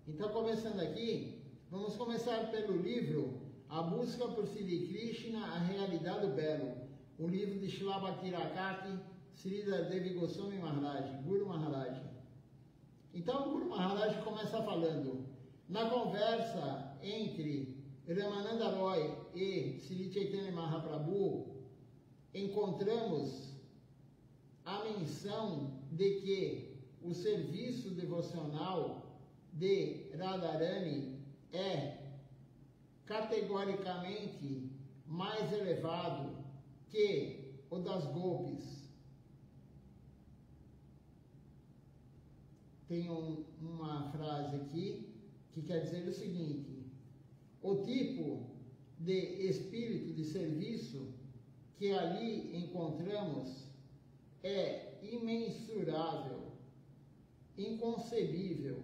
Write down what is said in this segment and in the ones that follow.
Então, começando aqui, vamos começar pelo livro A Busca por Sri Krishna, a Realidade do Belo, o livro de Srila Bhakti Sridhar Devi Goswami Maharaj, Guru Maharaj. Então, o Guru Maharaj começa falando, na conversa entre Ramananda Roy e Sri Chaitanya Mahaprabhu, encontramos a menção de que o serviço devocional de Radharani é categoricamente mais elevado que o das golpes. Tem uma frase aqui que quer dizer o seguinte: o tipo de espírito de serviço que ali encontramos é imensurável, inconcebível.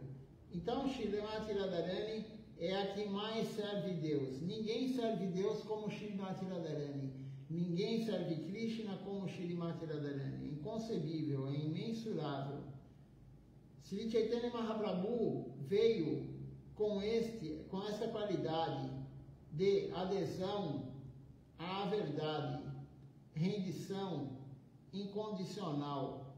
Então, Shrimati Radharani é a que mais serve Deus. Ninguém serve Deus como Shrimati Radharani. Ninguém serve Krishna como Shrimati Radharani. É inconcebível, é imensurável. Sri Chaitanya Mahaprabhu veio com essa qualidade de adesão à verdade, rendição incondicional.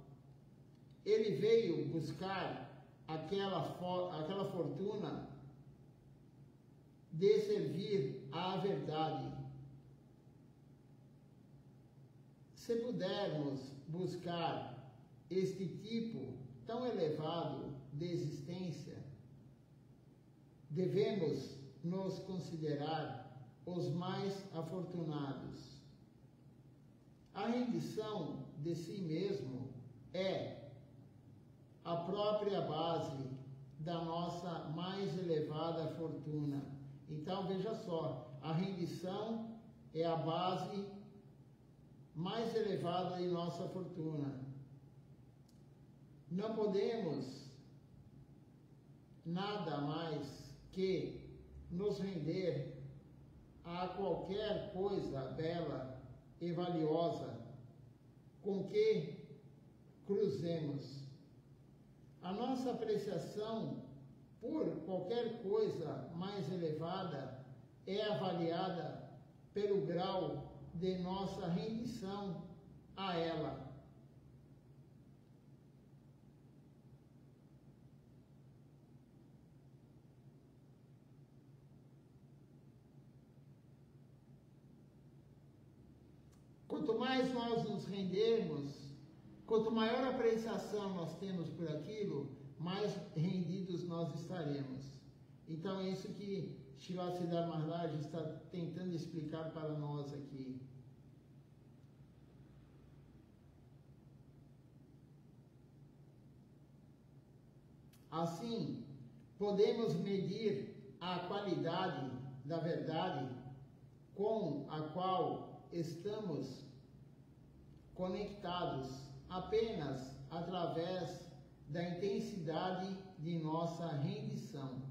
Ele veio buscar aquela fortuna de servir à verdade. Se pudermos buscar este tipo tão elevado de existência, devemos nos considerar os mais afortunados. A rendição de si mesmo é a própria base da nossa mais elevada fortuna. Então, veja só, a rendição é a base mais elevada de nossa fortuna. Não podemos nada mais que nos render a qualquer coisa bela e valiosa com que cruzemos. A nossa apreciação por qualquer coisa mais elevada é avaliada pelo grau de nossa rendição a ela. Quanto mais nós nos rendermos, quanto maior apreciação nós temos por aquilo, mais rendidos nós estaremos. Então é isso que Srila Siddhar Maharaj está tentando explicar para nós aqui. Assim, podemos medir a qualidade da verdade com a qual estamos conectados apenas através da intensidade de nossa rendição.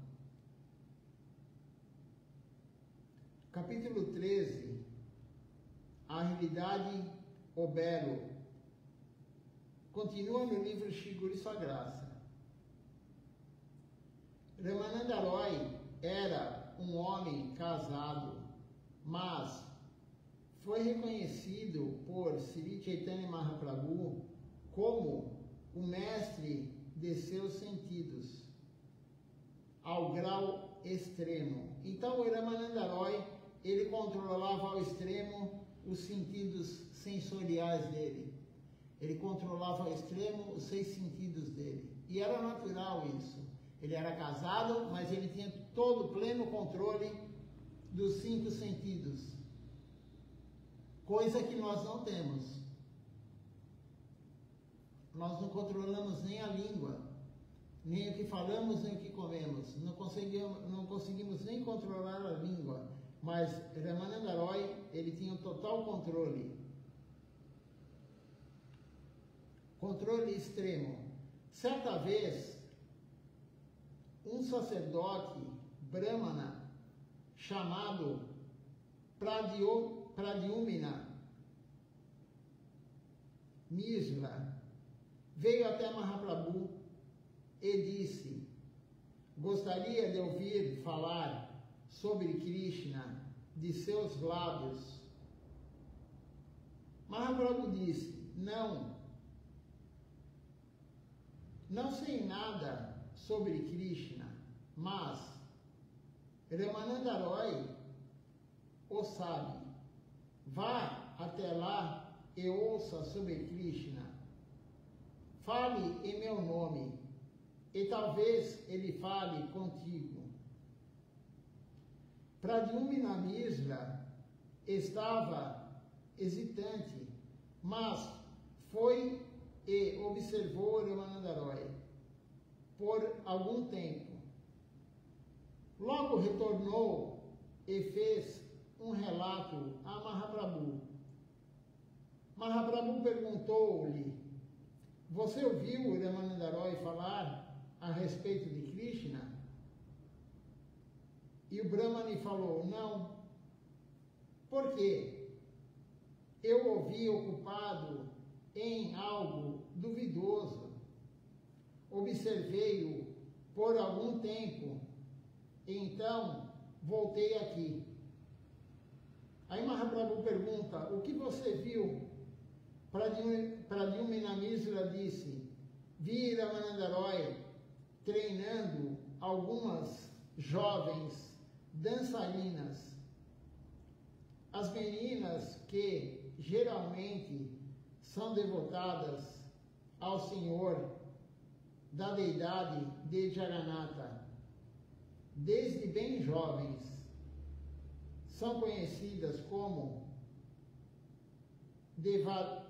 Capítulo 13, a realidade, o belo. Continua no livro Shri Guru e Sua Graça. Ramananda Roy era um homem casado, mas foi reconhecido por Sri Chaitanya Mahaprabhu como o mestre de seus sentidos, ao grau extremo. Então, o Ramananda Roy, ele controlava ao extremo os sentidos sensoriais dele. Ele controlava ao extremo os 6 sentidos dele. E era natural isso. Ele era casado, mas ele tinha todo o pleno controle dos 5 sentidos. Coisa que nós não temos. Nós não controlamos nem a língua, nem o que falamos, nem o que comemos. Não conseguimos nem controlar a língua. Mas Ramananda Roy, ele tinha um total controle. Controle extremo. Certa vez, um sacerdote brahmana chamado Pradyumna Mishra veio até Mahaprabhu e disse: gostaria de ouvir falar sobre Krishna de seus lábios. Mahaprabhu disse: não sei nada sobre Krishna, mas Ramananda Roy o sabe. Vá até lá e ouça sobre Krishna. Fale em meu nome, e talvez ele fale contigo. Pradyumna Misra estava hesitante, mas foi e observou Ramananda Roy por algum tempo. Logo retornou e fez um relato a Mahaprabhu. Mahaprabhu perguntou-lhe: você ouviu Ramananda Roy falar a respeito de Krishna? E o Brahmani falou: não. Por quê? Eu o ouvi ocupado em algo duvidoso. Observei-o por algum tempo, então voltei aqui. Aí Mahaprabhu pergunta: o que você viu? Pradyumna Misra disse: vi Ramananda Roy treinando algumas jovens dançarinas. As meninas que geralmente são devotadas ao Senhor da deidade de Jagannatha, desde bem jovens, são conhecidas como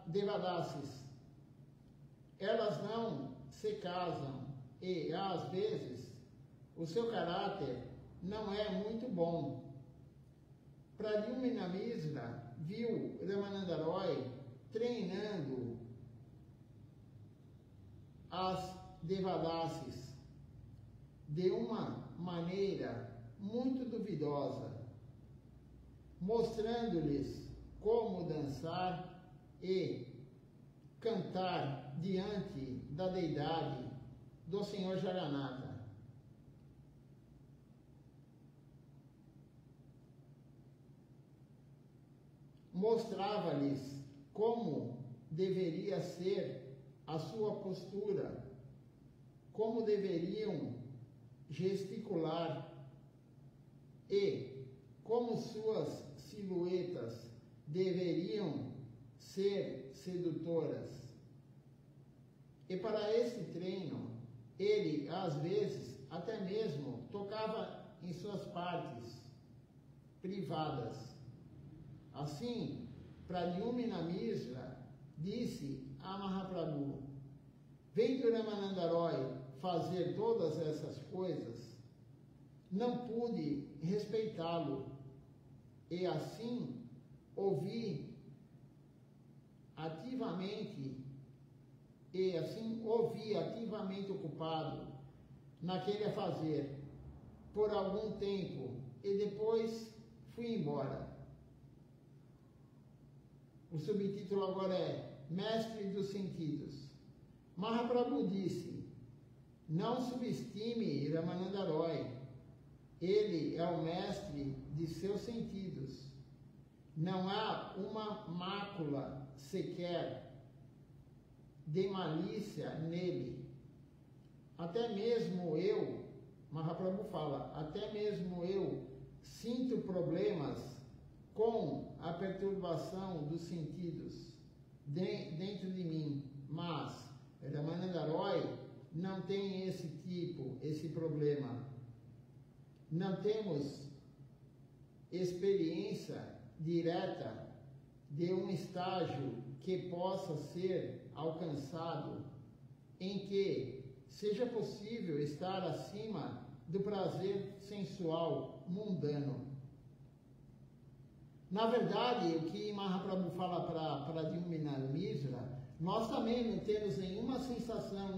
Devadasis. Elas não se casam e, às vezes, o seu caráter não é muito bom. Pradyumna Misra viu Ramananda Roy treinando as Devadasis de uma maneira muito duvidosa, mostrando-lhes como dançar e cantar diante da deidade do Senhor Jagannatha. Mostrava-lhes como deveria ser a sua postura, como deveriam gesticular e como suas silhuetas deveriam ser sedutoras. E para esse treino, ele, às vezes, até mesmo tocava em suas partes privadas. Assim, Pradyumna Misra disse a Mahaprabhu: vendo Ramananda Roy fazer todas essas coisas, não pude respeitá-lo, e assim ouvi ativamente ocupado naquele a fazer por algum tempo, e depois fui embora. O subtítulo agora é Mestre dos Sentidos. Mahaprabhu disse: não subestime Ramananda Roy. Ele é o mestre de seus sentidos. Não há uma mácula sequer de malícia nele. Até mesmo eu, Mahaprabhu fala, até mesmo eu sinto problemas com a perturbação dos sentidos dentro de mim, mas Ramananda Roy não tem esse problema. Não temos experiência direta de um estágio que possa ser alcançado, em que seja possível estar acima do prazer sensual mundano. Na verdade, o que Mahaprabhu fala para Pradyumna Misra, nós também não temos nenhuma sensação,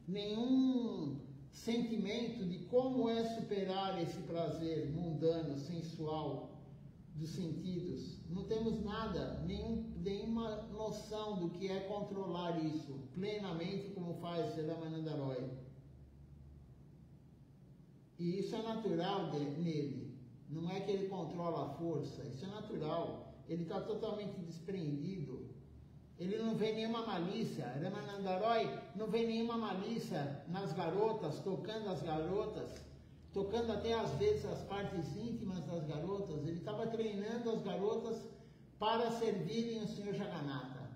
nenhum sentimento de como é superar esse prazer mundano, sensual dos sentidos. Não temos nada, nenhuma noção do que é controlar isso plenamente, como faz Ramananda Roy. E isso é natural nele. Não é que ele controla a força, isso é natural. Ele está totalmente desprendido. Ele não vê nenhuma malícia. Ramanandaroi não vê nenhuma malícia nas garotas, tocando as garotas, tocando até às vezes as partes íntimas das garotas. Ele estava treinando as garotas para servirem o Senhor Jagannatha,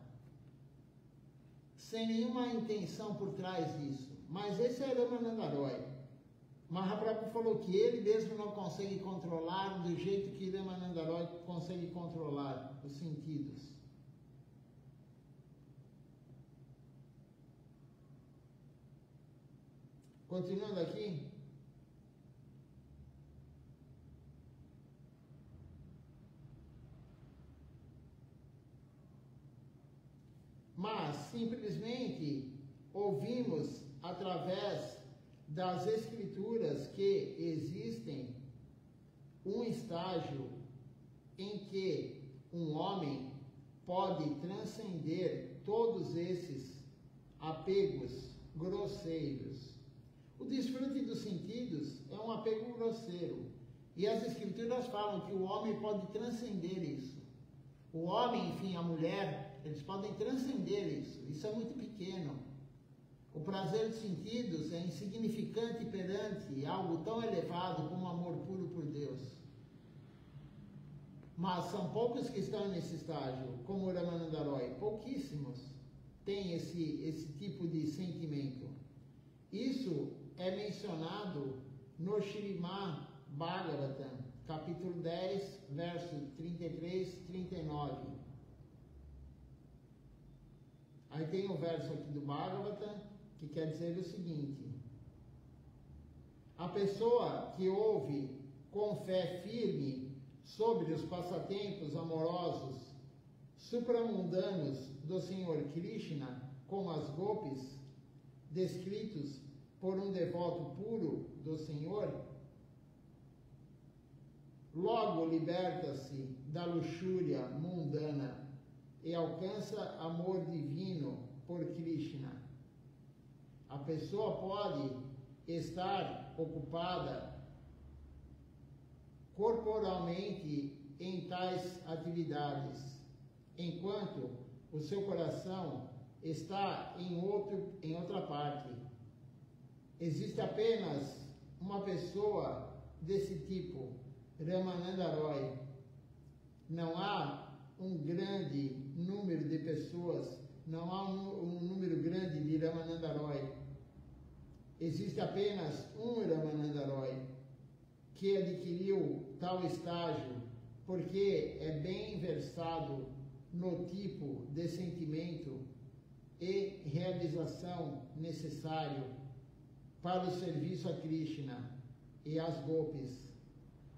sem nenhuma intenção por trás disso. Mas esse é Ramanandaroi. Mahaprabhu falou que ele mesmo não consegue controlar do jeito que Ramanandaroi consegue controlar os sentidos. Continuando aqui. Mas simplesmente ouvimos através das escrituras que existem um estágio em que um homem pode transcender todos esses apegos grosseiros. O desfrute dos sentidos é um apego grosseiro. E as escrituras falam que o homem pode transcender isso. O homem, enfim, a mulher, eles podem transcender isso. Isso é muito pequeno. O prazer dos sentidos é insignificante perante algo tão elevado como o amor puro por Deus. Mas são poucos que estão nesse estágio, como o Ramanandaroi. Pouquíssimos têm esse tipo de sentimento. Isso é mencionado no Srimad Bhagavatam, capítulo 10, verso 33 e 39. Aí tem um verso aqui do Bhagavatam que quer dizer o seguinte: a pessoa que ouve com fé firme sobre os passatempos amorosos supramundanos do Senhor Krishna, como as gopis, descritos por um devoto puro do Senhor, logo liberta-se da luxúria mundana e alcança amor divino por Krishna. A pessoa pode estar ocupada corporalmente em tais atividades, enquanto o seu coração está em outra parte. Existe apenas uma pessoa desse tipo, Ramanandaroi. Não há um grande número de pessoas, não há um número grande de Ramanandaroi. Existe apenas um Ramanandaroi que adquiriu tal estágio porque é bem versado no tipo de sentimento e realização necessário para o serviço a Krishna e as gopis.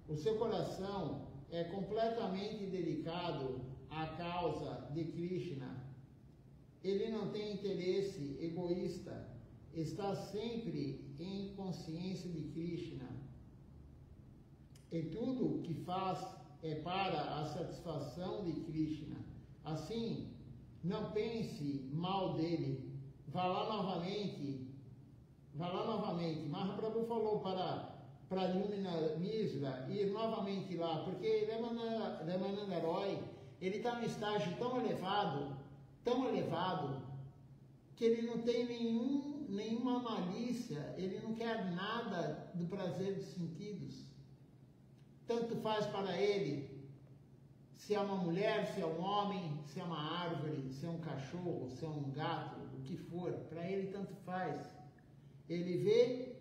O seu coração é completamente dedicado à causa de Krishna. Ele não tem interesse egoísta, está sempre em consciência de Krishna. E tudo o que faz é para a satisfação de Krishna. Assim, não pense mal dele. Vá lá novamente. Mahaprabhu falou para Lumina Misra ir novamente lá, porque Ramanandaroi, ele está num estágio tão elevado, que ele não tem nenhuma malícia, ele não quer nada do prazer dos sentidos. Tanto faz para ele se é uma mulher, se é um homem, se é uma árvore, se é um cachorro, se é um gato, o que for, para ele tanto faz. Ele vê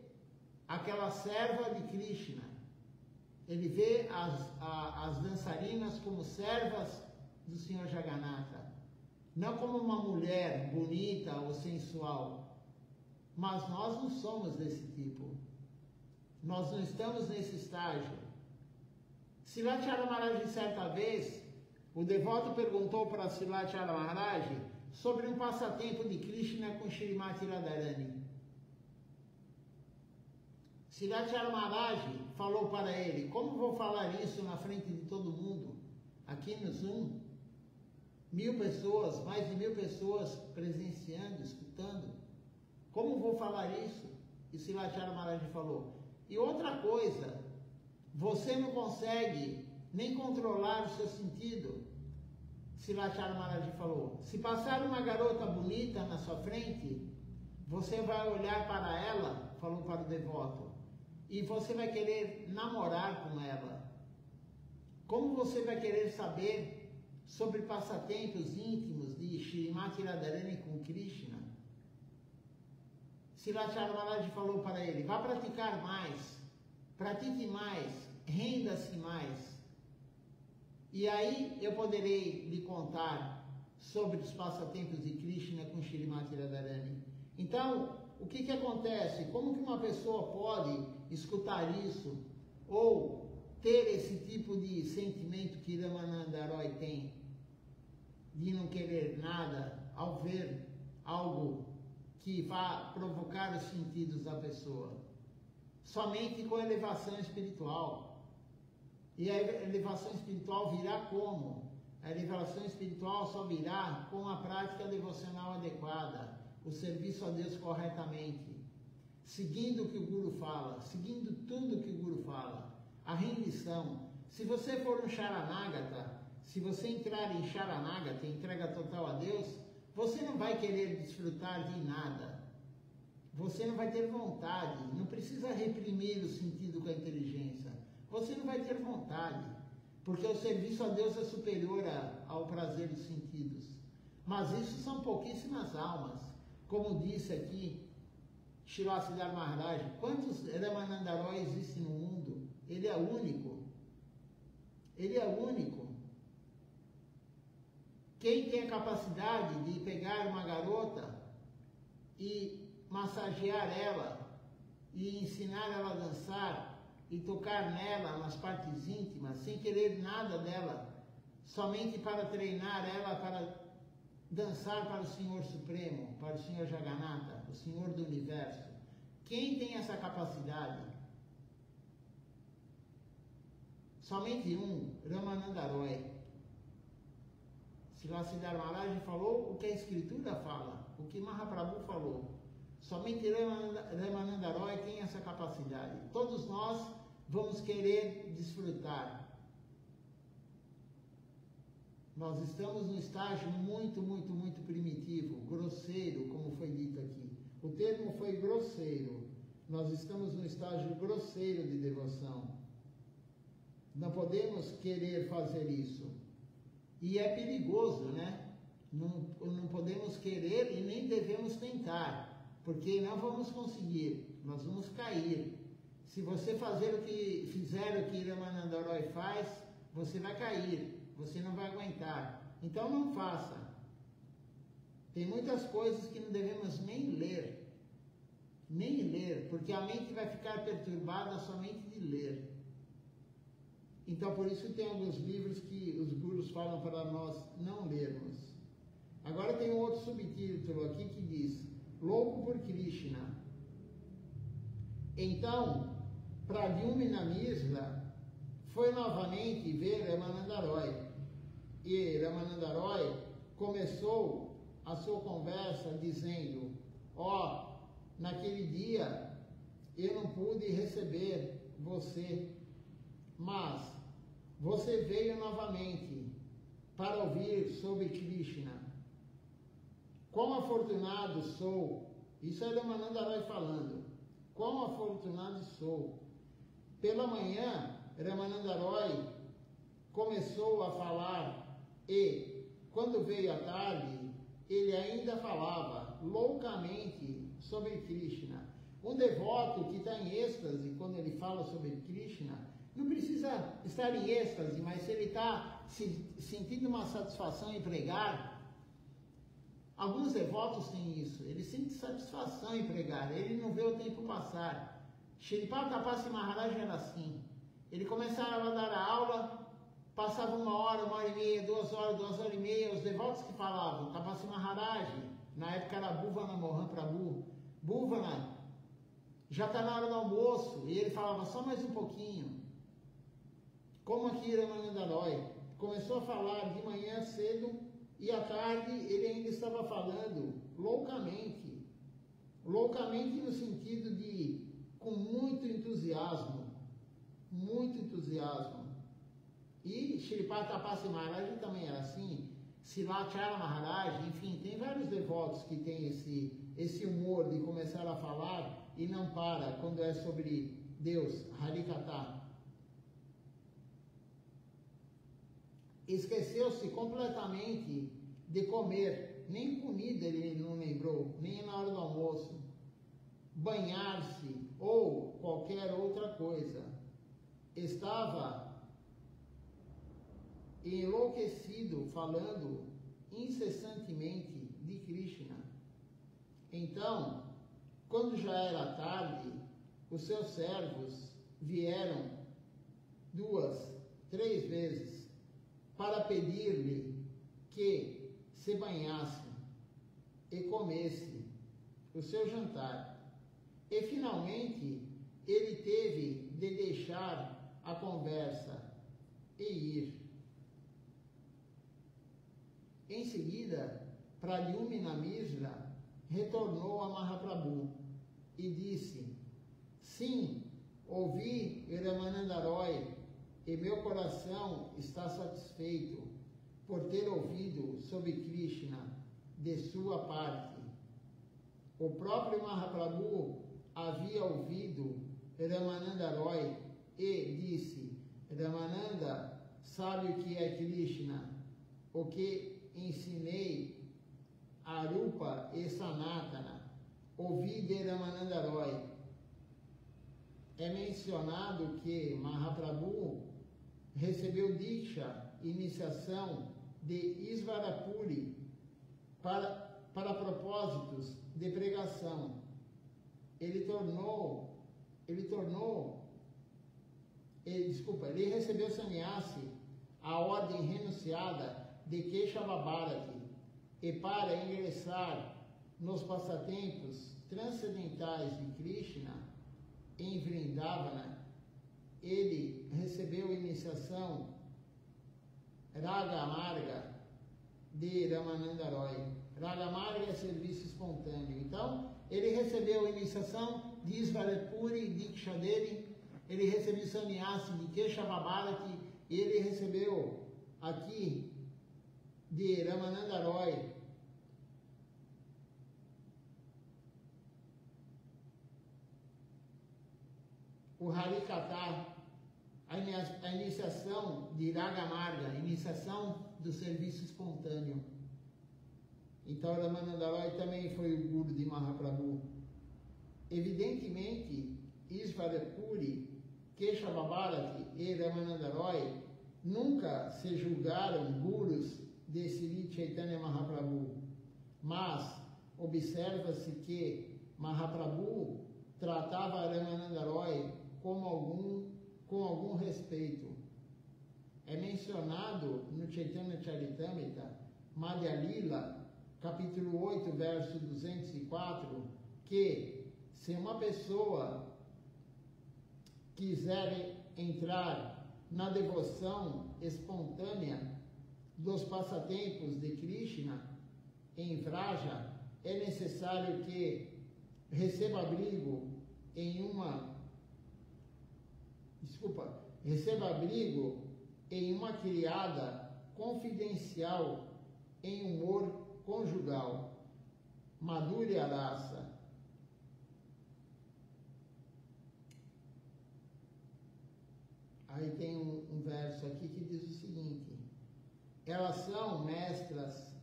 aquela serva de Krishna, ele vê as dançarinas como servas do Senhor Jagannatha, não como uma mulher bonita ou sensual. Mas nós não somos desse tipo, nós não estamos nesse estágio. Silachara Maharaj, certa vez, o devoto perguntou para Silachara Maharaj sobre um passatempo de Krishna com Shrimati Radharani. Silachara Maharaj falou para ele: como vou falar isso na frente de todo mundo? Aqui no Zoom, 1000 pessoas, mais de 1000 pessoas presenciando, escutando. Como vou falar isso? E Silachara Maharaj falou: E outra coisa, você não consegue nem controlar o seu sentido. Srilachara Maharaj falou, se passar uma garota bonita na sua frente, você vai olhar para ela, falou para o devoto, e você vai querer namorar com ela. Como você vai querer saber sobre passatempos íntimos de Shrimati Radharani com Krishna? Srilachara Maharaj falou para ele, vá praticar mais, pratique mais, renda-se mais. E aí eu poderei lhe contar sobre os passatempos de Krishna com Shrimati Radharani. Então, o que acontece? Como que uma pessoa pode escutar isso ou ter esse tipo de sentimento que Ramananda Roy tem, de não querer nada ao ver algo que vá provocar os sentidos da pessoa? Somente com a elevação espiritual. E a elevação espiritual virá como? A elevação espiritual só virá com a prática devocional adequada, o serviço a Deus corretamente, seguindo o que o Guru fala, seguindo tudo o que o Guru fala, a rendição. Se você for um Sharanagata, se você entrar em Sharanagata, entrega total a Deus, você não vai querer desfrutar de nada. Você não vai ter vontade, não precisa reprimir o sentido com a inteligência. Você não vai ter vontade, porque o serviço a Deus é superior ao prazer dos sentidos. Mas isso são pouquíssimas almas. Como disse aqui Srila Siddhar Maharaj, quantos Ramananda Roy existem no mundo? Ele é único. Ele é único. Quem tem a capacidade de pegar uma garota e massagear ela, e ensinar ela a dançar, e tocar nela nas partes íntimas, sem querer nada dela, somente para treinar ela para dançar para o Senhor Supremo, para o Senhor Jagannatha, o Senhor do Universo? Quem tem essa capacidade? Somente um, Ramananda Roy. Srila Siddhar Maharaj falou o que a Escritura fala, o que Mahaprabhu falou. Somente Ramananda Roy tem essa capacidade. Todos nós vamos querer desfrutar. Nós estamos num estágio muito primitivo, grosseiro, como foi dito aqui. O termo foi grosseiro. Nós estamos num estágio grosseiro de devoção. Não podemos querer fazer isso. E é perigoso, né? Não podemos querer e nem devemos tentar, porque não vamos conseguir, nós vamos cair. Se você fizer o que Ramananda Roy faz, você vai cair, você não vai aguentar. Então não faça. Tem muitas coisas que não devemos nem ler, porque a mente vai ficar perturbada somente de ler. Então por isso tem alguns livros que os gurus falam para nós não lermos. Agora tem um outro subtítulo aqui que diz, Louco por Krishna. Então, Pradyumna Misra foi novamente ver Ramananda Roy. E Ramananda Roy começou a sua conversa dizendo, naquele dia eu não pude receber você, mas você veio novamente para ouvir sobre Krishna. Quão afortunado sou, isso é Ramananda Roy falando, quão afortunado sou. Pela manhã, Ramananda Roy começou a falar e, quando veio a tarde, ele ainda falava loucamente sobre Krishna. Um devoto que está em êxtase, quando ele fala sobre Krishna, não precisa estar em êxtase, mas se ele está sentindo uma satisfação em pregar, alguns devotos têm isso, ele sente satisfação em pregar, ele não vê o tempo passar. Shripad Tapasi Maharaj era assim. Ele começava a dar a aula, passava 1 hora, 1 hora e meia, 2 horas, 2 horas e meia, os devotos que falavam, Tapasi Maharaj, na época era Bhuvana Mohan Prabhu, Bhuvana, já está na hora do almoço, e ele falava só mais um pouquinho. Como aqui Ramananda Roy começou a falar de manhã cedo, e à tarde ele ainda estava falando loucamente no sentido de com muito entusiasmo, E Shripata Tapasi Maharaj também era assim, Silachara Maharaj, enfim, tem vários devotos que têm esse humor de começar a falar e não para quando é sobre Deus, Harikata. Esqueceu-se completamente de comer, nem comida ele não lembrou, nem na hora do almoço, banhar-se ou qualquer outra coisa. Estava enlouquecido, falando incessantemente de Krishna. Então, quando já era tarde, os seus servos vieram 2, 3 vezes para pedir-lhe que se banhasse e comesse o seu jantar. E finalmente ele teve de deixar a conversa e ir. Em seguida, Pradyumna Mishra retornou a Mahaprabhu e disse: sim, ouvi Ramananda Roy e meu coração está satisfeito por ter ouvido sobre Krishna de sua parte. O próprio Mahaprabhu havia ouvido Ramananda Roy e disse: Ramananda sabe o que é Krishna, o que ensinei a Rupa e Sanatana, ouvi de Ramananda Roy. É mencionado que Mahaprabhu recebeu Diksha, iniciação de Isvarapuri, para propósitos de pregação. Ele recebeu sannyasi, a ordem renunciada de Keshava Bharati, e para ingressar nos passatempos transcendentais de Krishna em Vrindavana, ele recebeu iniciação Raga Marga de Ramananda Roy. Raga Marga é serviço espontâneo. Então, ele recebeu iniciação de Isvarapuri, Diksha dele, ele recebeu sannyasi de Keshava Bharati, e ele recebeu aqui de Ramananda Roy o Harikata, a iniciação de Raga Marga, a iniciação do serviço espontâneo. Então Ramananda Roy também foi o guru de Mahaprabhu. Evidentemente, Isvarapuri, Keshava Bharati e Ramananda Roy nunca se julgaram gurus de Sri Chaitanya Mahaprabhu, mas observa-se que Mahaprabhu tratava Ramananda Roy com algum respeito. É mencionado no Chaitanya Charitamrita, Madhya Lila, capítulo 8, verso 204, que se uma pessoa quiser entrar na devoção espontânea dos passatempos de Krishna em Vraja, é necessário que receba abrigo em uma criada confidencial em humor conjugal, Madhurya Rasa. Aí tem um verso aqui que diz o seguinte: elas são mestras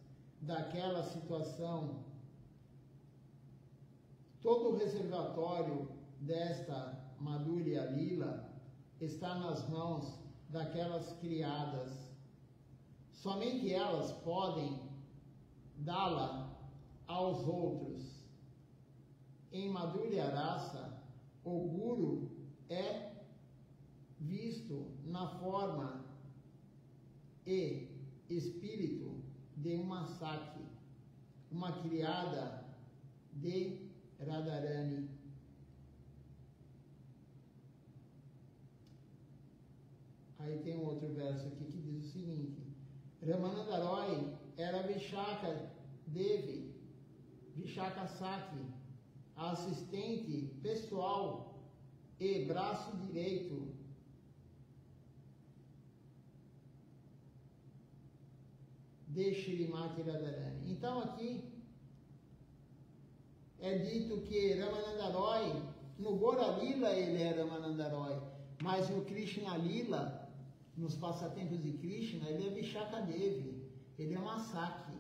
daquela situação. Todo o reservatório desta Madhurya Lila está nas mãos daquelas criadas. Somente elas podem dá-la aos outros. Em Madhurya Rasa, o Guru é visto na forma e espírito de uma Saki, uma criada de Radharani. Aí tem um outro verso aqui que diz o seguinte: Ramananda Roy era Vishaka Devi, Vishaka Saki, a assistente pessoal e braço direito de Shrimati Radharani. Então aqui é dito que Ramananda Roy, no Gora Lila ele é Ramananda Roy, mas no Krishna Lila, nos passatempos de Krishna, ele é Vishaka Devi, ele é Masaki.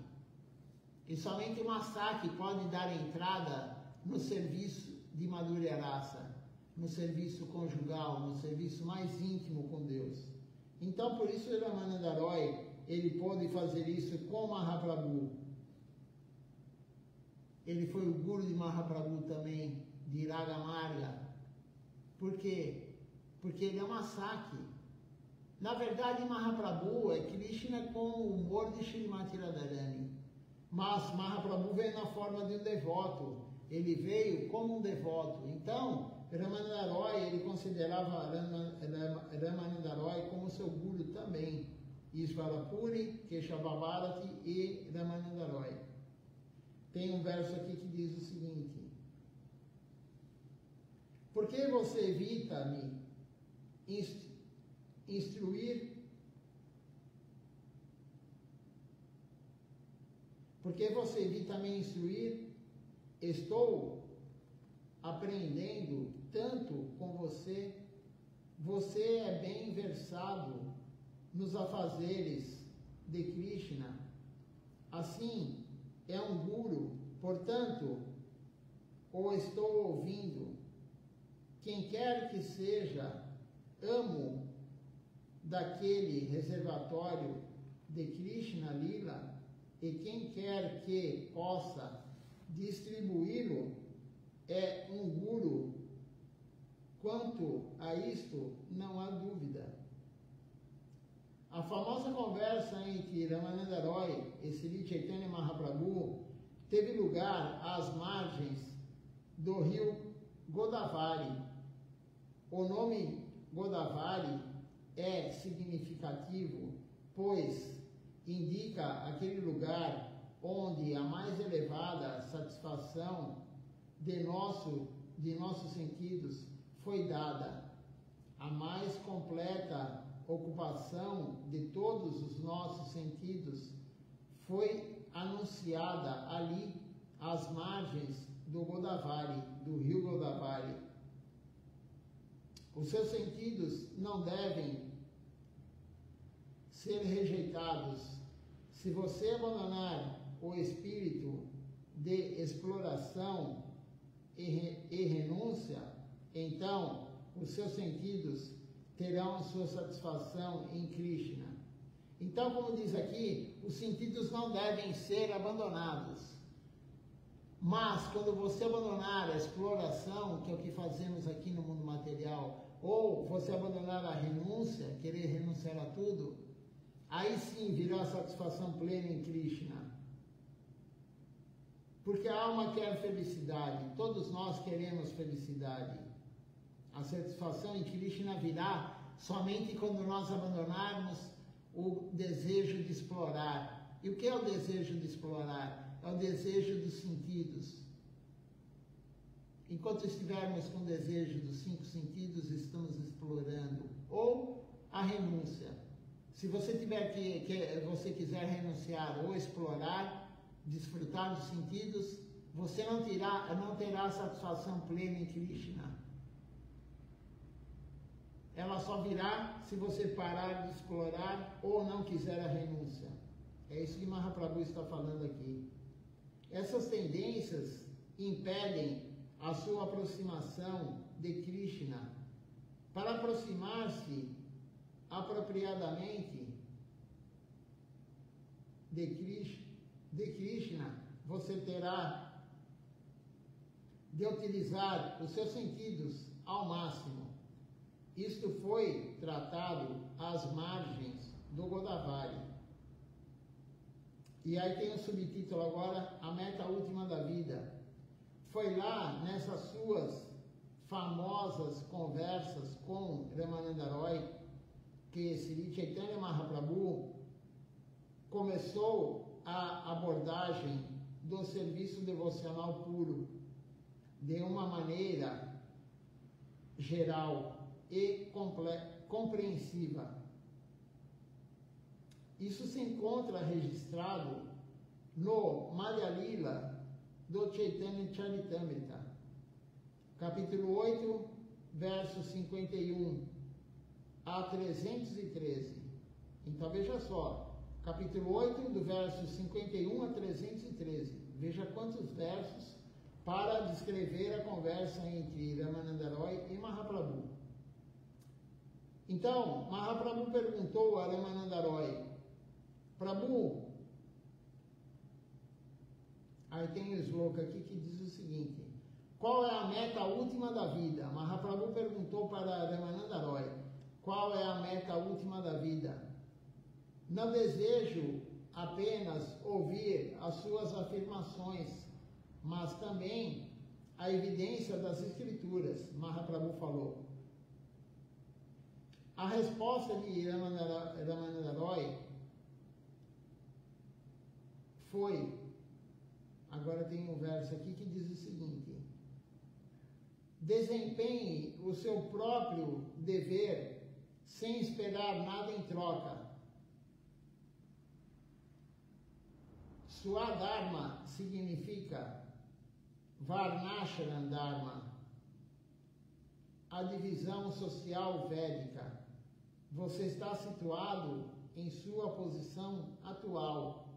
E somente o Masaki pode dar entrada no serviço de Madhurya Rasa, no serviço conjugal, no serviço mais íntimo com Deus. Então, por isso, Ramananda Roy, ele pôde fazer isso com Mahaprabhu. Ele foi o guru de Mahaprabhu também, de Raga Marga. Por quê? Porque ele é Masaki. Na verdade, Mahaprabhu é Krishna com o humor de Shrimati Radharani. Mas Mahaprabhu veio na forma de um devoto. Ele veio como um devoto. Então, Ramananda Roy, ele considerava Ramananda Roy como seu guru também. Isvarapuri, Keshavabharati e Ramananda Roy. Tem um verso aqui que diz o seguinte: por que você evita me instruir? Porque você evita me instruir? Estou aprendendo tanto com você. Você é bem versado nos afazeres de Krishna. Assim, é um guru, portanto, o estou ouvindo. Quem quer que seja amo daquele reservatório de Krishna Lila, e quem quer que possa distribuí-lo é um guru. Quanto a isto, não há dúvida. A famosa conversa entre Ramananda Roy e Sri Chaitanya Mahaprabhu teve lugar às margens do rio Godavari. O nome Godavari é significativo, pois indica aquele lugar onde a mais elevada satisfação de nossos sentidos foi dada, a mais completa ocupação de todos os nossos sentidos foi anunciada ali às margens do Godavari, do rio Godavari. Os seus sentidos não devem ser rejeitados. Se você abandonar o espírito de exploração e renúncia, então os seus sentidos terão sua satisfação em Krishna. Então, como diz aqui, os sentidos não devem ser abandonados. Mas, quando você abandonar a exploração, que é o que fazemos aqui no mundo material, ou você abandonar a renúncia, querer renunciar a tudo, aí sim virá a satisfação plena em Krishna. Porque a alma quer felicidade, todos nós queremos felicidade. A satisfação em Krishna virá somente quando nós abandonarmos o desejo de explorar. E o que é o desejo de explorar? É o desejo dos sentidos. Enquanto estivermos com o desejo dos 5 sentidos, estamos explorando. Ou a renúncia. Se você você quiser renunciar ou explorar, desfrutar dos sentidos, você não terá satisfação plena em Krishna. Ela só virá se você parar de explorar ou não quiser a renúncia. É isso que Mahaprabhu está falando aqui. Essas tendências impedem a sua aproximação de Krishna. Para aproximar-se apropriadamente de Krishna, você terá de utilizar os seus sentidos ao máximo. Isto foi tratado às margens do Godavari. E aí tem o subtítulo agora, a meta última da vida. Foi lá, nessas suas famosas conversas com Ramananda Roy, que Sri Chaitanya Mahaprabhu começou a abordagem do serviço devocional puro de uma maneira geral e compreensiva. Isso se encontra registrado no Madhya Lila do Chaitanya Charitamrita, capítulo 8, versos 51 a 313. Então veja só, capítulo 8, do verso 51 a 313. Veja quantos versos para descrever a conversa entre Ramananda Roy e Mahaprabhu. Então, Mahaprabhu perguntou a Ramananda Roy: Prabhu, aí tem um sloka aqui que diz o seguinte: qual é a meta última da vida? Mahaprabhu perguntou para Ramananda Roy: qual é a meta última da vida? Não desejo apenas ouvir as suas afirmações, mas também a evidência das Escrituras, Mahaprabhu falou. A resposta de Ramananda Roy foi, agora tem um verso aqui que diz o seguinte: desempenhe o seu próprio dever sem esperar nada em troca. Swadharma significa Varnashram Dharma, a divisão social védica. Você está situado em sua posição atual,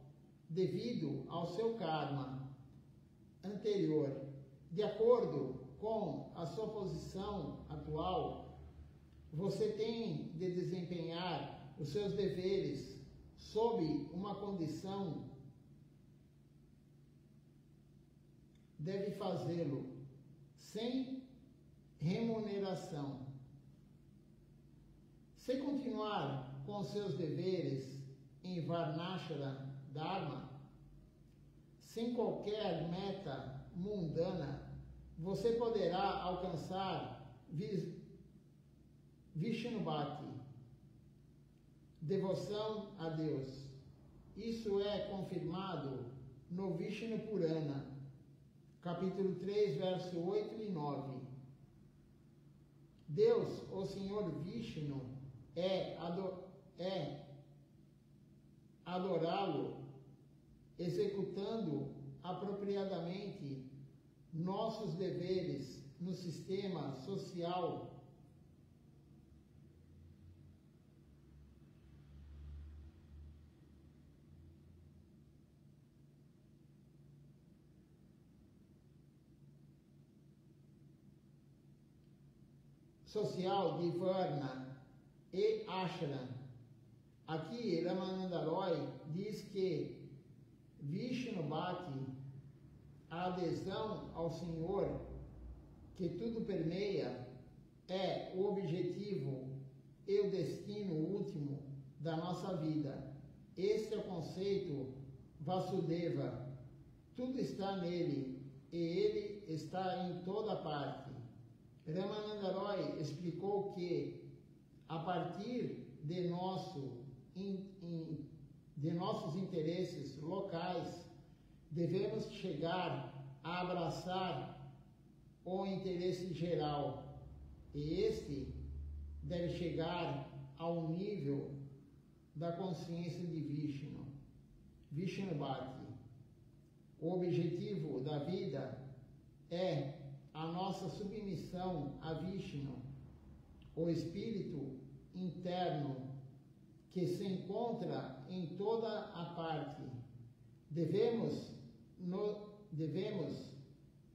devido ao seu karma anterior. De acordo com a sua posição atual, você tem de desempenhar os seus deveres sob uma condição. Deve fazê-lo sem remuneração. Se continuar com seus deveres em Varnashram Dharma, sem qualquer meta mundana, você poderá alcançar Vishnu Bhakti, devoção a Deus. Isso é confirmado no Vishnu Purana, capítulo 3, verso 8 e 9. Deus, o Senhor Vishnu, é adorá-lo, executando apropriadamente nossos deveres no sistema social de Varna e Ashram. Aqui Ramananda Roy diz que Vishnu Bhakti, a adesão ao Senhor que tudo permeia, é o objetivo e o destino último da nossa vida. Este é o conceito Vasudeva. Tudo está nele e ele está em toda parte. Ramananda Roy explicou que, a partir de nossos interesses locais, devemos chegar a abraçar o interesse geral, e este deve chegar ao nível da consciência de Vishnu, Vishnu Bhakti. O objetivo da vida é a nossa submissão a Vishnu, o espírito interno que se encontra em toda a parte. Devemos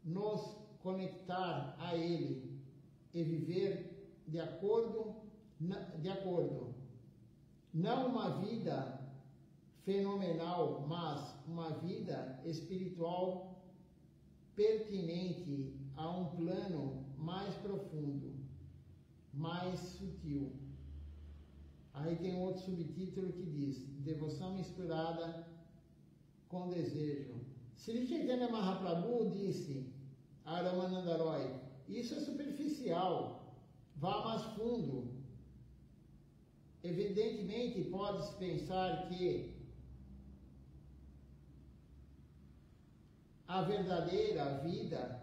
nos conectar a ele e viver de acordo, não uma vida fenomenal, mas uma vida espiritual pertinente a um plano mais profundo, mais sutil. Aí tem outro subtítulo que diz: devoção misturada com desejo. Sri Chaitanya Mahaprabhu disse a Ramananda Roy: isso é superficial, vá mais fundo. Evidentemente, pode-se pensar que a verdadeira vida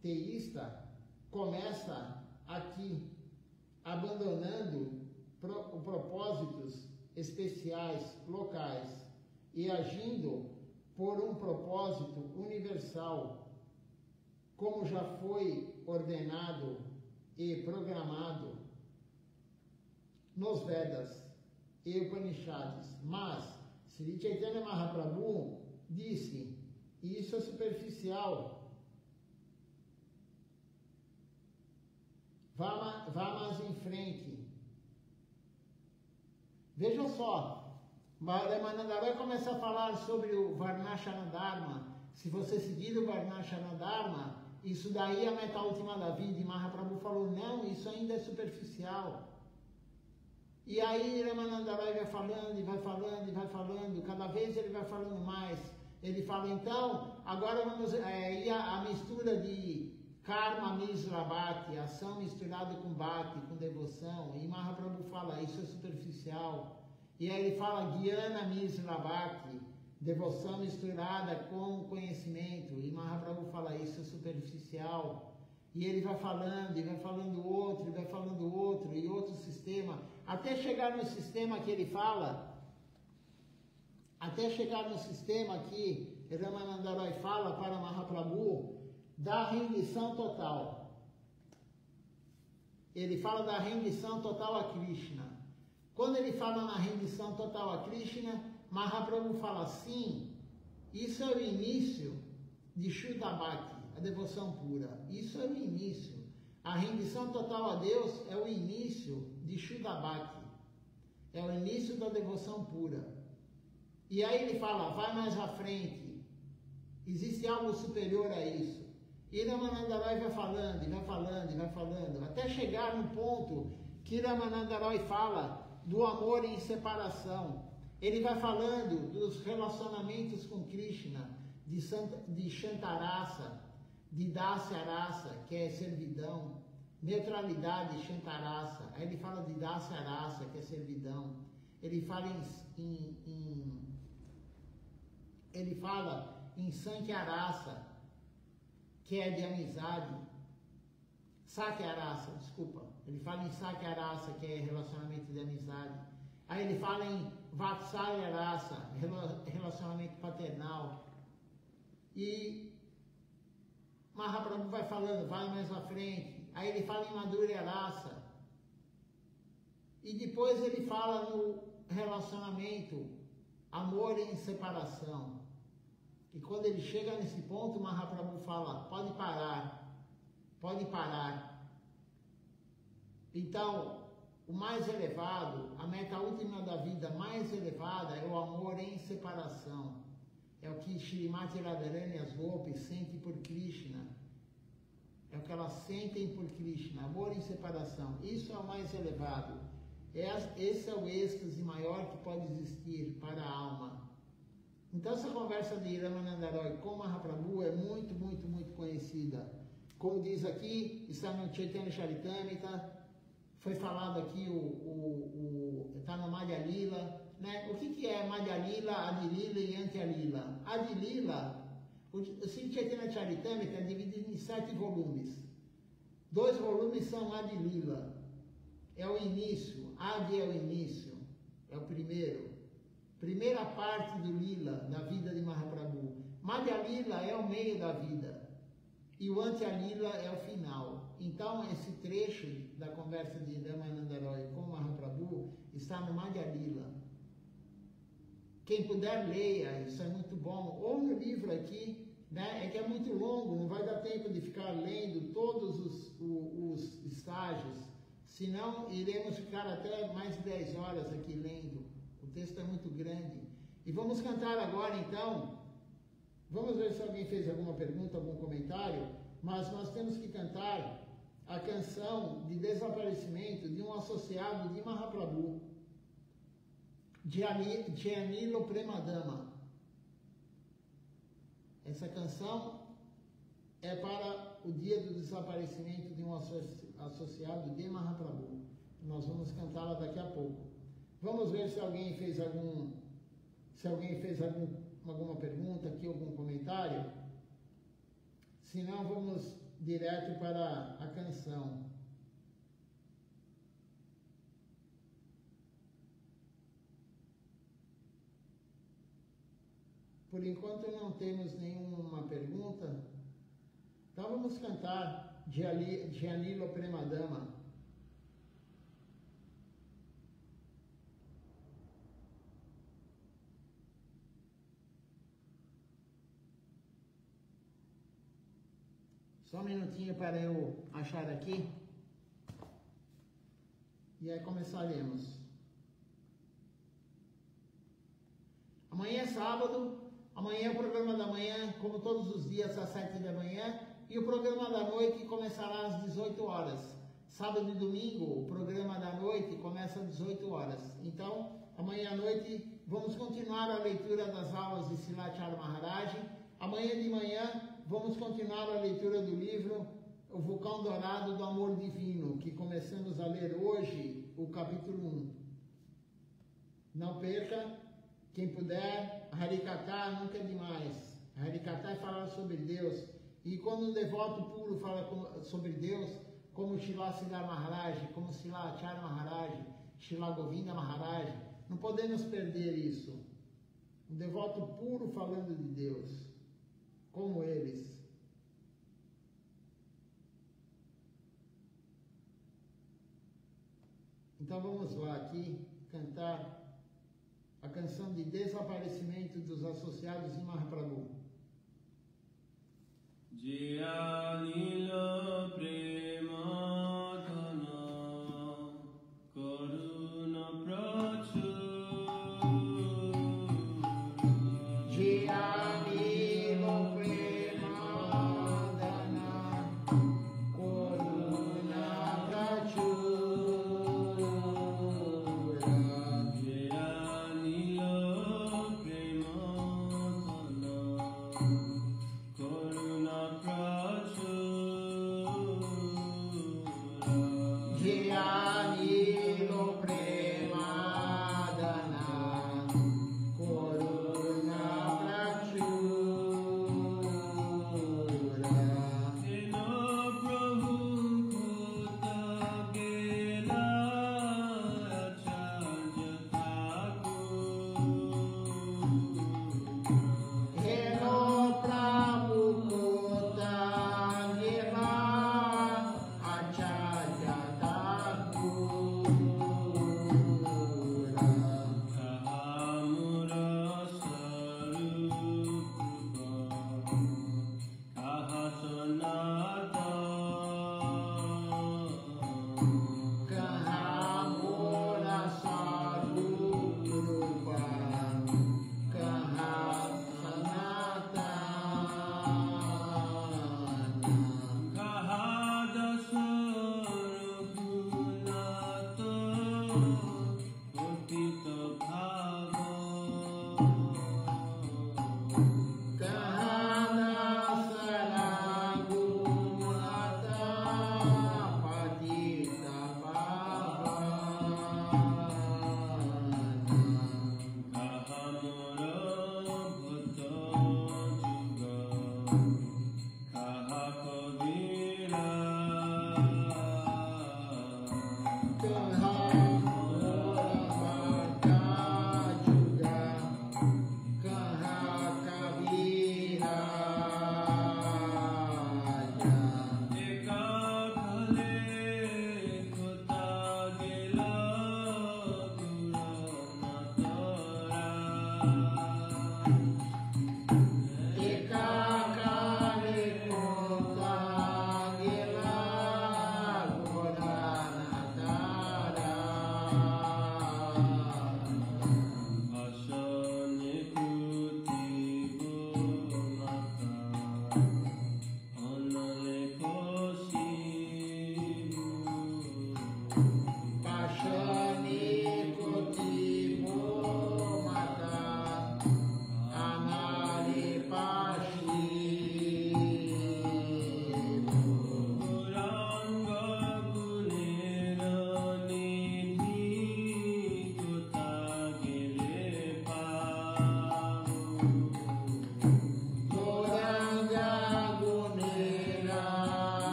teísta começa aqui, abandonando propósitos especiais, locais, e agindo por um propósito universal, como já foi ordenado e programado nos Vedas e Upanishads. Mas Sri Chaitanya Mahaprabhu disse, e isso é superficial, vá mais em frente. Veja só, Ramananda vai começar a falar sobre o Varnashana Dharma. Se você seguir o Varnashana Dharma, isso daí é a meta última da vida. E Mahaprabhu falou, não, isso ainda é superficial. E aí Ramananda vai falando, e vai falando, e vai falando, cada vez ele vai falando mais. Ele fala, então, agora vamos ir a mistura de Karma Misra Bhakti, ação misturada com Bhakti, com devoção. E Mahaprabhu fala, isso é superficial. E aí ele fala Gyana Misra Bhakti, devoção misturada com conhecimento. E Mahaprabhu fala, isso é superficial. E ele vai falando, e vai falando outro, e vai falando outro, e outro sistema. Até chegar no sistema que ele fala, até chegar no sistema que Ramananda Roy fala para Mahaprabhu, da rendição total. Ele fala da rendição total a Krishna. Quando ele fala na rendição total a Krishna, Mahaprabhu fala assim, isso é o início de Shuddha Bhakti, a devoção pura. Isso é o início. A rendição total a Deus é o início de Shuddha Bhakti. É o início da devoção pura. E aí ele fala, vai mais à frente. Existe algo superior a isso. E Ramananda Roy vai falando, e vai falando, e vai falando, até chegar no ponto que Ramananda Roy fala do amor em separação. Ele vai falando dos relacionamentos com Krishna, de Shantarasa, de Dasyarasa, que é servidão, neutralidade Shantarasa. Aí ele fala de Dasyarasa, que é servidão. Ele fala em Sankyarasa, que é de amizade. Sakyarasa, desculpa. Ele fala em Sakyarasa, que é relacionamento de amizade. Aí ele fala em Vatsalyarasa, relacionamento paternal. E Mahaprabhu vai falando, vai mais à frente. Aí ele fala em Madhuryarasa. E depois ele fala no relacionamento, amor em separação. E quando ele chega nesse ponto, Mahaprabhu fala, pode parar, pode parar. Então, o mais elevado, a meta última da vida mais elevada é o amor em separação. É o que Shrimati Radharani, as Gopis, sentem por Krishna. É o que elas sentem por Krishna, amor em separação. Isso é o mais elevado. Esse é o êxtase maior que pode existir para a alma. Então essa conversa de Ramananda Roy com Mahaprabhu é muito, muito, muito conhecida. Como diz aqui, está no Chaitanya Charitamrita, foi falado aqui, está no Madhya Lila, né? O que é Madhya Lila, Adi Lila e Antya Lila? Adi Lila, o Sri Chaitanya Charitamrita é dividido em 7 volumes. 2 volumes são Adi Lila, é o início, Adi é o início, é o primeiro. Primeira parte do Lila, da vida de Mahaprabhu. Madhya Lila é o meio da vida. E o Antya Lila é o final. Então, esse trecho da conversa de Ramananda Roy com Mahaprabhu está no Madhya Lila. Quem puder, leia, isso é muito bom. Ou no livro aqui, né? É que é muito longo, não vai dar tempo de ficar lendo todos os estágios. Senão, iremos ficar até mais de 10 horas aqui lendo. O texto é muito grande. E vamos cantar agora, então. Vamos ver se alguém fez alguma pergunta, algum comentário. Mas nós temos que cantar a canção de desaparecimento de um associado de Mahaprabhu, de Anilo Premadama. Essa canção é para o dia do desaparecimento de um associado de Mahaprabhu. Nós vamos cantá-la daqui a pouco. Vamos ver se alguém fez alguma pergunta aqui, algum comentário. Se não, vamos direto para a canção. Por enquanto não temos nenhuma pergunta. Então vamos cantar Gianilo Premadama. Só um minutinho para eu achar aqui. E aí começaremos. Amanhã é sábado. Amanhã é o programa da manhã, como todos os dias, às 7 da manhã. E o programa da noite começará às 18 horas. Sábado e domingo, o programa da noite começa às 18 horas. Então, amanhã à noite, vamos continuar a leitura das aulas de Srilacharya Maharaj. Amanhã de manhã, vamos continuar a leitura do livro O Vulcão Dourado do Amor Divino, que começamos a ler hoje, o capítulo 1. Não perca, quem puder, Harikatha nunca é demais. Harikatha é falar sobre Deus. E quando um devoto puro fala sobre Deus, como Srila Siddhar Maharaj, como Srila Acharya Maharaj, Srila Govinda Maharaj, não podemos perder isso. Um devoto puro falando de Deus, como eles. Então vamos lá aqui cantar a canção de desaparecimento dos associados de Mahaprabhu. Gianilo Premadana Karuna Prachura Gianilo Premadana Karuna Prachura Gianilo Premadana Karuna Prachura Gianilo Premadana Karuna Prachura Eno Prabhu Kota Gela Acharya Thakur Reno Prabhu Kota Gela Acharya Thakur Kahamura Sarupa Kahasanata Kahamura Sarupa Kahasanatana Kahadasa Raghunata Utita Bhava Kahana Saraguna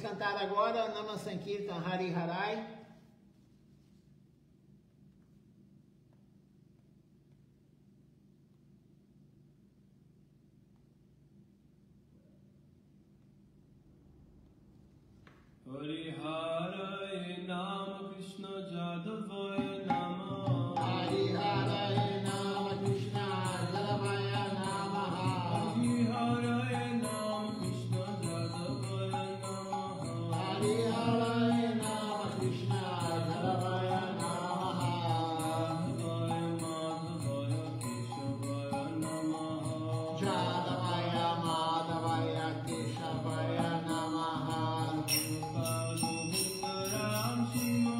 Vamos cantar agora Nama Sankirtan Hari Harai. Hari Harai Nama Krishna Jadavaya Nama. Hari Harai Nama Krishna Jadavaya Nama. Hari Harai Nama Krishna Jadavaya Nama. Hari Harai Nama Krishna Jadavaya Nama. Jadavaya Madhavaya Jadavaya Madhavaya Keshavaya Nama. Keshavaya Nama.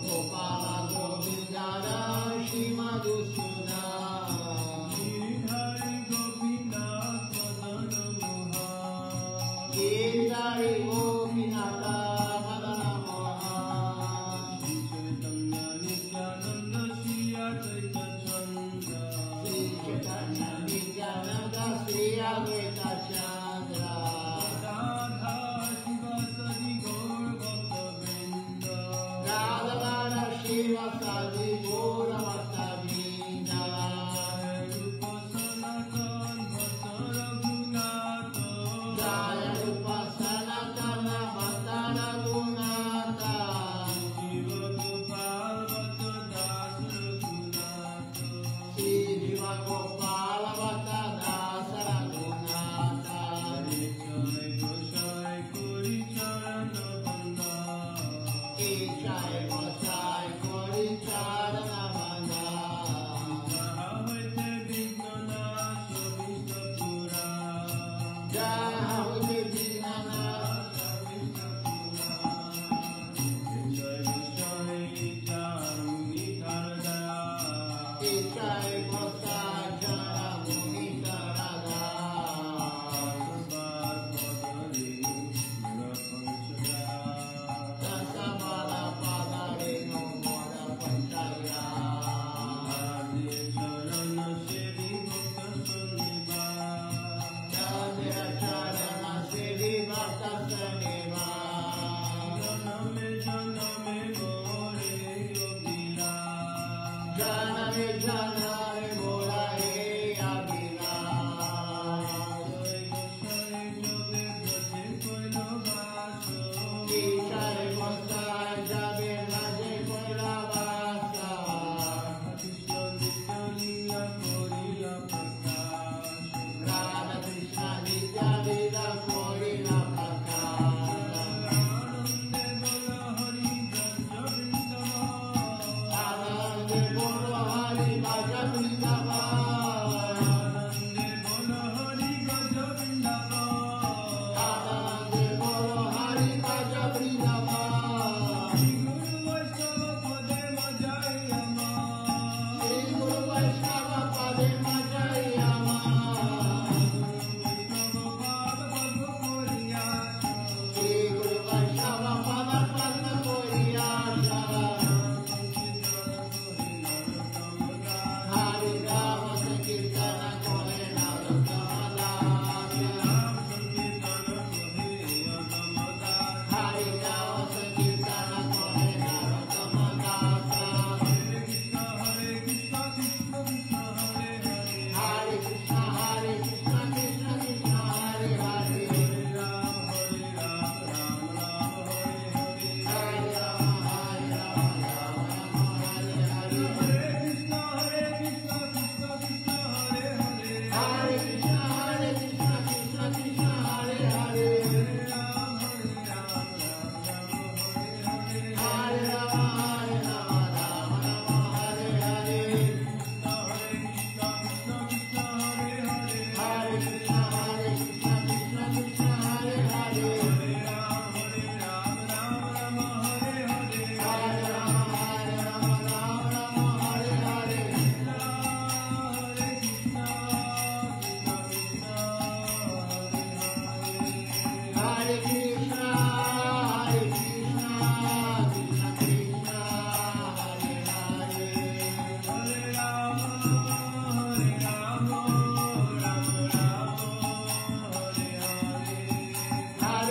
Gopala Govinda Ram Shri Madhusudan. Giridhari Gopinatha Madana Mohan. Sri Chaitanya Nityananda Sri Advaita Chandra. Radhavara Shiva Sadi Gora Bhakta Vrinda. Jaya Rupa Sanatana Bhakta Raghunatha. Sri Jiva Gopala Bhakta Dasa Raghunatha. Ichai Vasai Kori Charana Banda. Jahute Dinana. Ichai Vasai Jara Munita Radha. Dasabala Padare no Mora Panchaya. Chandra Charana Sevi Bhakta Saneva. Janame Janare Mora He Abhiraj. Ichai Vasai Jabe Raje Koilavasa. Radha Krishna Nitya Lila Korina Prakasha. Anande Bolo Hari Bhaja Vrindavan. Anande Bolo Hari Bhaja Vrindavan. Sri Guru Vaishnava Pade Majayama. Sri Guru Vaishnava Pada Padma Koriyasha. Hari Rama Sankirtana Kore Narottama. Hari Rama Sankirtana Kore Narottama. Hare Krishna Krishna Krishna Hare Hare. Hare Rama Hare Hare. Hare Krishna Krishna Krishna Hare Hare. Hare Rama Rama Rama Hare Hare. Hare Krishna Krishna Krishna Hare Hare. Hare Rama Rama Hare Hare. Hare Krishna Krishna Krishna Hare Hare. Hare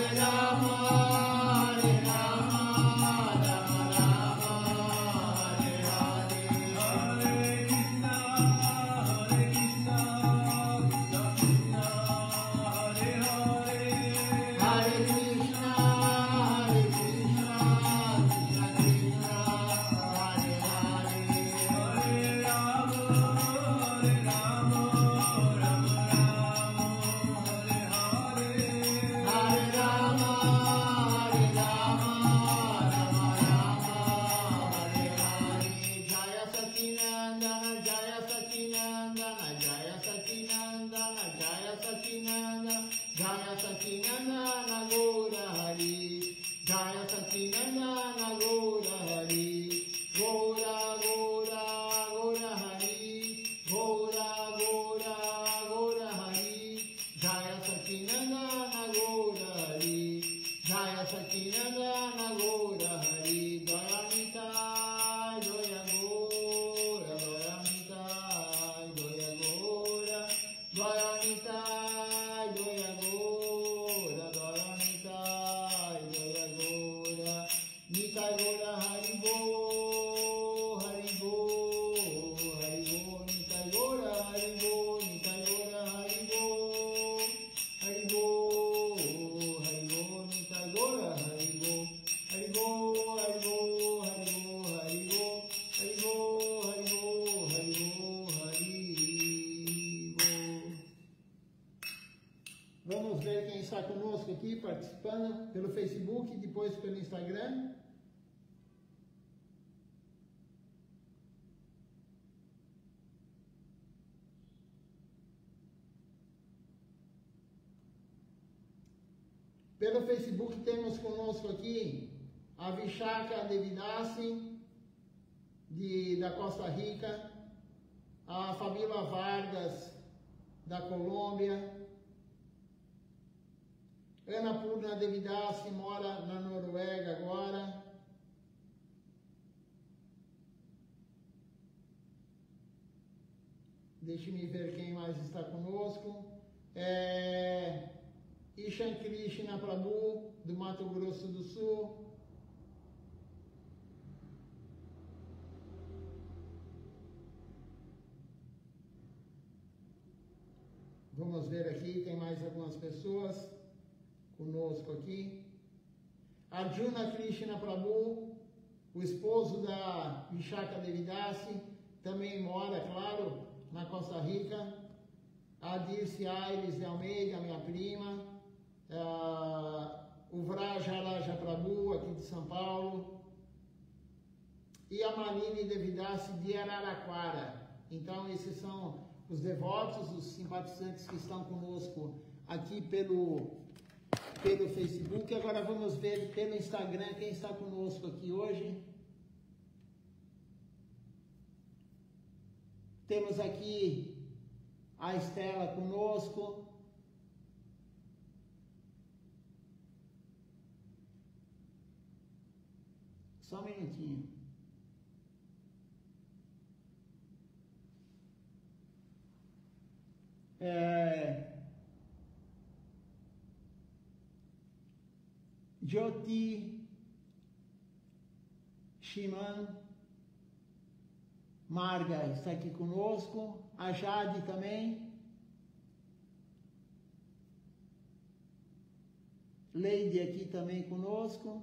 Sakinanda, Jaya Sakinanda Gaura Hari, Jaya Sakinanda Gaura Hari, Gaura Gaura Gaura Hari, Gaura Gaura Gaura Hari, Jaya Sakinanda Gaura Hari, Jaya Sakinanda Gaura Hari, Jaya Nitai, Jaya Gaura, Jaya Nitai, Jaya Gaura, Jaya Nitai, Jaya Gaura, Jaya Nitai, Jaya Gaura, Nitai Gaura Hari Bo, Hari Bo, Hari Bo, Nitai Gaura Hari Bo, Nitai Gaura Hari Bo, Hari Bo, Hari Bo, Nitai Gaura Hari Bo, Hari Bo, Hari Bo, Hari Bo, Hari Bo, Hari Bo, Hari Bo, Hari Bo, Hari Bo. Vamos ver quem está conosco aqui participando pelo Facebook e depois pelo Instagram. Pelo Facebook temos conosco aqui a Vishaka Devidasi, da Costa Rica, a Fabíola Vargas, da Colômbia, Ana Purna Devidasi, mora na Noruega agora, deixe-me ver quem mais está conosco, Ishan Krishna Prabhu, do Mato Grosso do Sul. Vamos ver aqui, tem mais algumas pessoas conosco aqui. Arjuna Krishna Prabhu, o esposo da Vishaka Devidasi, também mora, claro, na Costa Rica. A Dirce Aires de Almeida, minha prima. O Vraja Raja Prabhu, aqui de São Paulo, e a Maline Devidasi de Araraquara. Então, esses são os devotos, os simpatizantes que estão conosco aqui pelo Facebook. Agora vamos ver pelo Instagram quem está conosco aqui hoje. Temos aqui a Estela conosco. Só um minutinho. Jyoti Shiman Marga está aqui conosco. A Jade também. Leide aqui também conosco.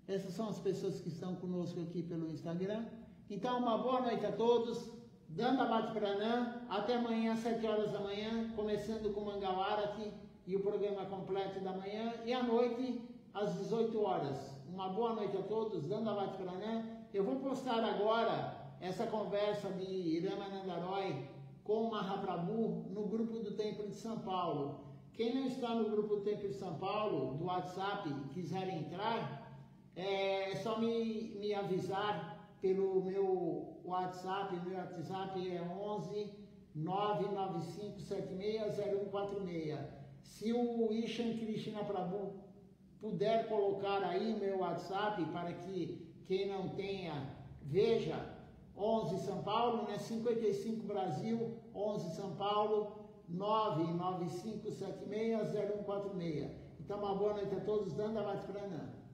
Essas são as pessoas que estão conosco aqui pelo Instagram. Então, uma boa noite a todos. Dandavat Pranam. Até amanhã, às 7 horas da manhã, começando com Mangalarati e o programa completo da manhã. E à noite, às 18 horas. Uma boa noite a todos. Dandavat Pranam. Eu vou postar agora essa conversa de Ramananda Roy com Mahaprabhu no grupo do Templo de São Paulo. Quem não está no grupo do Templo de São Paulo, do WhatsApp, e quiser entrar, é só me avisar pelo meu WhatsApp. Meu WhatsApp é 11 995 760146. Se o Ishan Krishna Prabhu puder colocar aí meu WhatsApp para que quem não tenha veja, 11 São Paulo, né? 55 Brasil, 11 São Paulo, 995760146. Então, uma boa noite a todos. Dandavat Pranam.